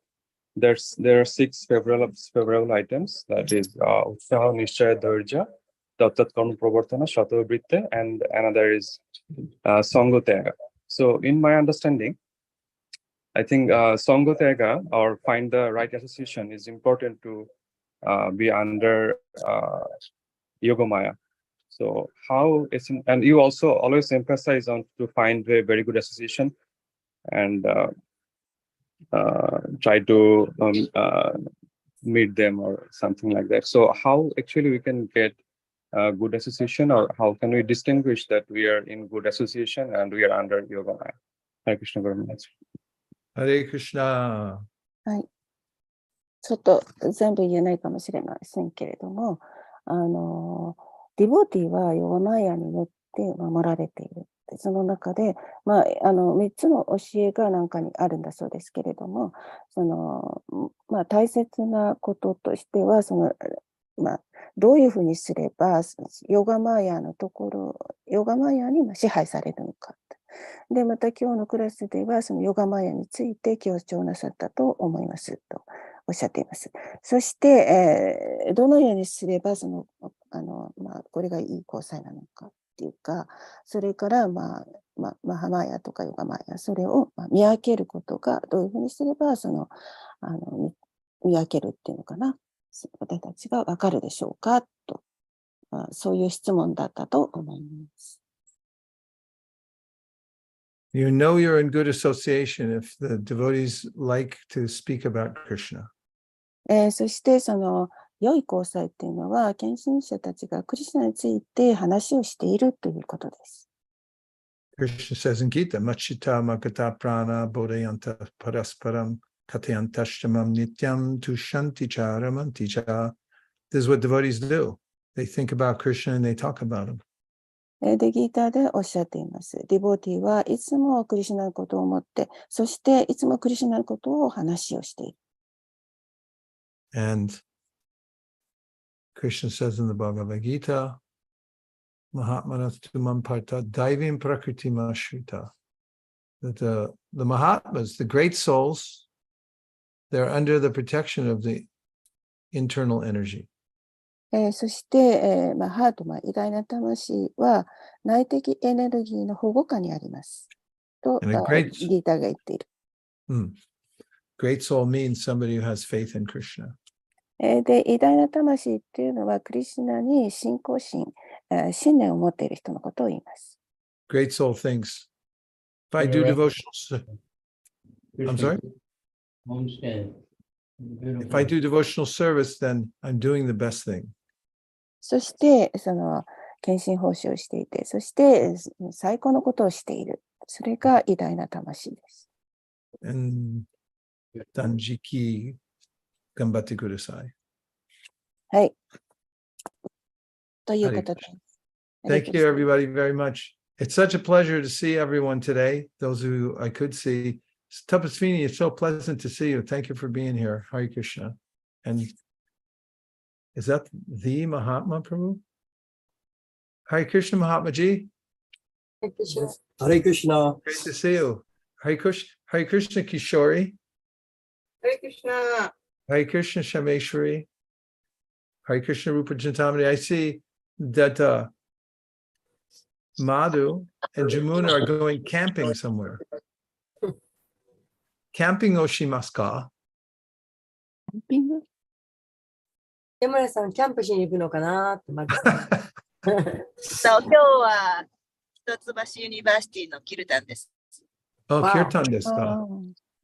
there are 6 favorable items, that is Utsaha, Nishchaya, Dharja, Tattat Karma Pravartana, Shatav Vritte, and another is Sangha Tyaga. So in my understanding, I think Sangha Tyaga or find the right association is important to be under Yoga Maya. So how is, and you also always emphasize on to find a very good association and try to meet them or something like that. So how actually we can get good association, or how can we distinguish that we are in good association and we are under Yoga Maya? Hare Krishna Guru Maharaj. Hare Krishna. ちょっと全部言えないかもしれませんけれども、ディボーティーはヨガマヤによって守られている。その中で、3つの教えがなんかにあるんだそうですけれども、大切なこととしては、どういうふうにすれば、ヨガマヤに支配されるのか。で、また今日のクラスでは、そのヨガマヤについて強調なさったと思いますとおっしゃっています。そして、どのようにすれば、これがいい交際なのかっていうか、それから、マハマヤとかヨガマヤ、それを見分けることが、どういうふうにすれば、見分けるっていうのかな、私たちがわかるでしょうかと、そういう質問だったと思います。You know you're in good association if the devotees like to speak about Krishna. そして良い交際っていうのは献身者たちがクリシュナについて話をしているということです。Krishna says in Gita, Machita Makata Prana Bodhayanta Parasparam Katayantashtamam Nityam Tushanti Charamanti Cha. This is what devotees do. They think about Krishna and they talk about him. で、ギーターでおっしゃっています。ディボーティーはいつもクリシュナのことを思って、そしていつもクリシュナのことを話をしている。And Krishna says in the Bhagavad Gita, Mahatmanas tumam parta daivim prakriti mashrita. That the Mahatmas, the great souls, they're under the protection of the internal energy. そして、ハートマン、偉大な魂は内的エネルギーの保護下にあります。と、ギーターが言っている。Great soul means somebody who has faith in Krishna. で、偉大な魂っていうのは、クリシュナに信仰心、信念を持っている人のことを言います。Great soul thinks, if I do devotional, I'm sorry? If I do devotional service, then I'm doing the best thing. そして、献身奉仕をしていて、そして最高のことをしている。それが偉大な魂です。and Danjiki Gambate Kudasai. はい。ということで。 Thank you, everybody, very much. It's such a pleasure to see everyone today, those who I could see. Tapasvini, it's so pleasant to see you. Thank you for being here. Hare Krishna. And is that the Mahatma Prabhu? Hare Krishna, Mahatma Ji. Hare Krishna. Great to see you. Hare Krishna Kishori. Hare Krishna. Hare Krishna Shameshwari. Hare Krishna Rupa Chintamani. I see that Madhu and Jamuna are going camping somewhere. Camping oshimasu ka? ピング 山根さん、キャンプしに行くのかなって、まず。そう、今日は一橋ユニバーシティのキルタンです。 Oh, Wow. kirtan desu ka?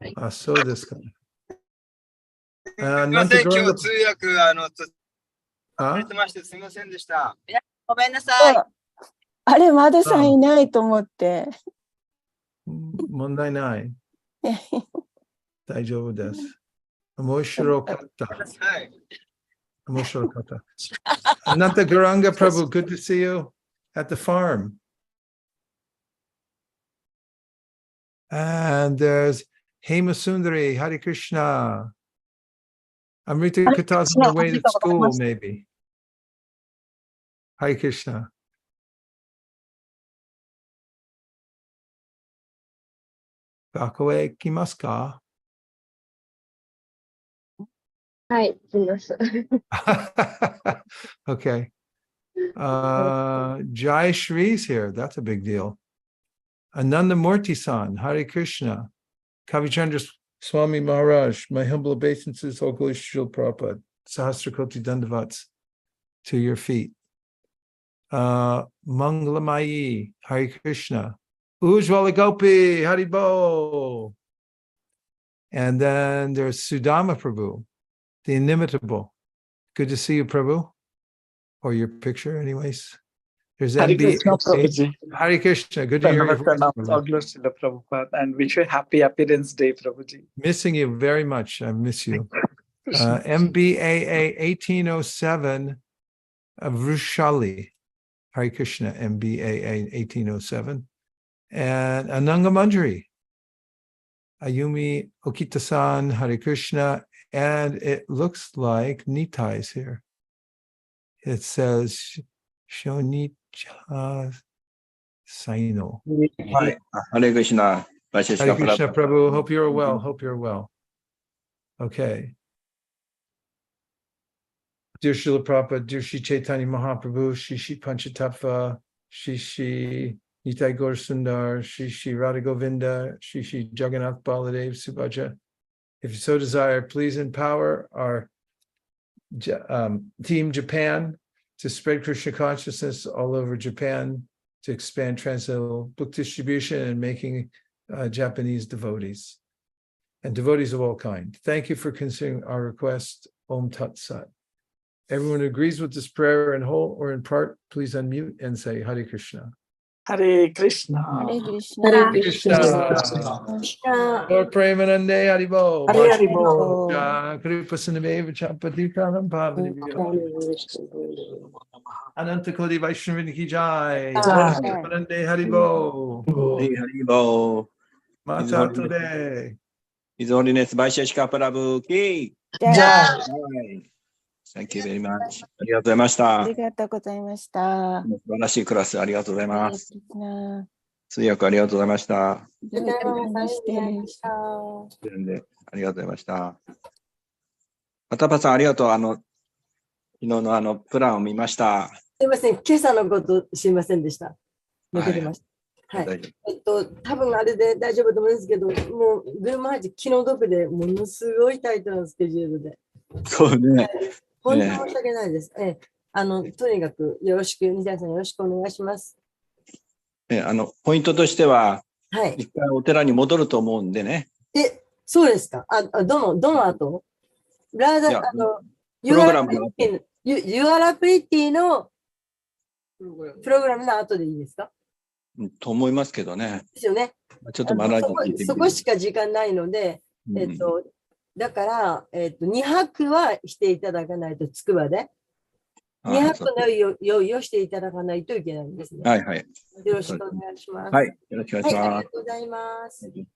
はい Ah, so desu ka. すみま Nanta せん、今 Guranga- 日通訳さ Ah? れてましてすみませんでした。ごめんなさい。あれ、マドさんいないと思って。 Mondai nai. Daijoubu desu. Omoshirokata. はい。 Omoshirokata. Nanta Guranga Prabhu, good to see you at the farm. And there's Hema Sundari, Hare Krishna. Amrita Kata's on her way to school, maybe. Hare Krishna. Bakoe kimasu ka? はい、来ます。 Okay. Jai Shri's here. That's a big deal. Ananda Murti-san, Hare Krishna. Kavichandra Swami Maharaj, my humble obeisances, O Glishil Prabhupada, Sahasrakoti Dandavats, to your feet. Mangalamayi, Hare Krishna. Ujjwala Gopi, Haribo. And then there's Sudama Prabhu, the inimitable. Good to see you, Prabhu. Or your picture, anyways. There's Hare MB. Krishna, Prabhuji. Hare Krishna. Good to hear your voice. Prabhu. God bless Srila Prabhupada, and wish you a happy Appearance Day, Prabhuji. Missing you very much. I miss you. MBAA 1807 of Vrushali. Hare Krishna, MBAA 1807. And Ananga Manjari. Ayumi Okita-san, Hare Krishna. And it looks like Nitai is here. It says Shonicha Saino. はい。Hare Krishna. Vaisesika Hare Krishna Prabhupada. Prabhu. Hope you're well. Hope you're well. Okay. Dear Srila Prabhupada, dear Shri Chaitanya Mahaprabhu, Shri Shri Panchatattva, Shri Shri Nitai Gaur Sundar, Shri Shri Radha Govinda, Shri Shri Jagannath Baladev Subhaja. If you so desire, please empower our Team Japan to spread Krishna consciousness all over Japan, to expand transcendental book distribution and making Japanese devotees and devotees of all kind. Thank you for considering our request. Om Tat Sat. Everyone who agrees with this prayer in whole or in part, please unmute and say Hare Krishna. Hare Krishna. Hare Krishna. Hare Krishna. Lord Premanande Haribo. Hare Haribo. Kripa Sindhaveva Chapadikaram Pavani. Ananta Kodi Vaishnavini Ki Jai. Jai. Premanande Haribo. Haribo. Mata today. His Holiness Vaisesika Prabhu Ki. Jai. Jai. Thank you very much. ありがとうございましあた。りがとうございました。素晴らしいクラスありがとうございハレクリます。シナ。通訳ありがとうございました。どういたしまして。ありがとうございました。パタパさんありがとう。昨日のプランを見ました。すいません、今朝のことすいませんでした。抜けてました。はい。大丈夫多分あれで大丈夫と思うんですけど、もうグルマハジ気の毒でものすごいタイトなスケジュールで。そうね。本当に申し訳ないです。とにかくよろしく、西谷さんよろしくお願いします。ポイントとしては、はい。一回お寺に戻ると思うんでね。そうですか。どの後ラーダ、いやユプログラムの後ユアラプリティのプログラムの後でいいですか？と思いますけどね。ですよね。ちょっとまだそこしか時間ないので、だから、2泊はしていただかないと、つくばで。2泊の用意をしていただかないといけないんですね。はいはい。よろしくお願いします。はい。よろしくお願いします。ありがとうございます。